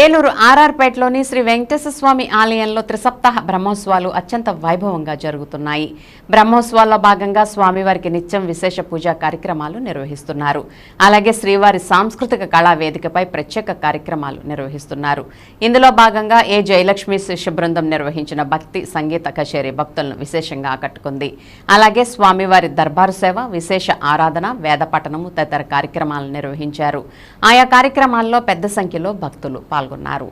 ఏలూరు ఆర్ఆర్పేటలోని శ్రీ వెంకటేశ్వర స్వామి ఆలయంలో త్రిసప్తాహ బ్రహ్మోత్సవాలు అత్యంత వైభవంగా జరుగుతున్నాయి. బ్రహ్మోత్సవాల్లో భాగంగా స్వామివారికి నిత్యం విశేష పూజా కార్యక్రమాలు నిర్వహిస్తున్నారు. అలాగే శ్రీవారి సాంస్కృతిక కళా వేదికపై ప్రత్యేక కార్యక్రమాలు నిర్వహిస్తున్నారు. ఇందులో భాగంగా ఏ జయలక్ష్మి శిష్య బృందం నిర్వహించిన భక్తి సంగీత కచేరీ భక్తులను విశేషంగా ఆకట్టుకుంది. అలాగే స్వామివారి దర్బారు సేవ, విశేష ఆరాధన, వేద పఠనము తదితర కార్యక్రమాలను నిర్వహించారు. ఆయా కార్యక్రమాల్లో పెద్ద సంఖ్యలో భక్తులు పాల్గొన్నారు.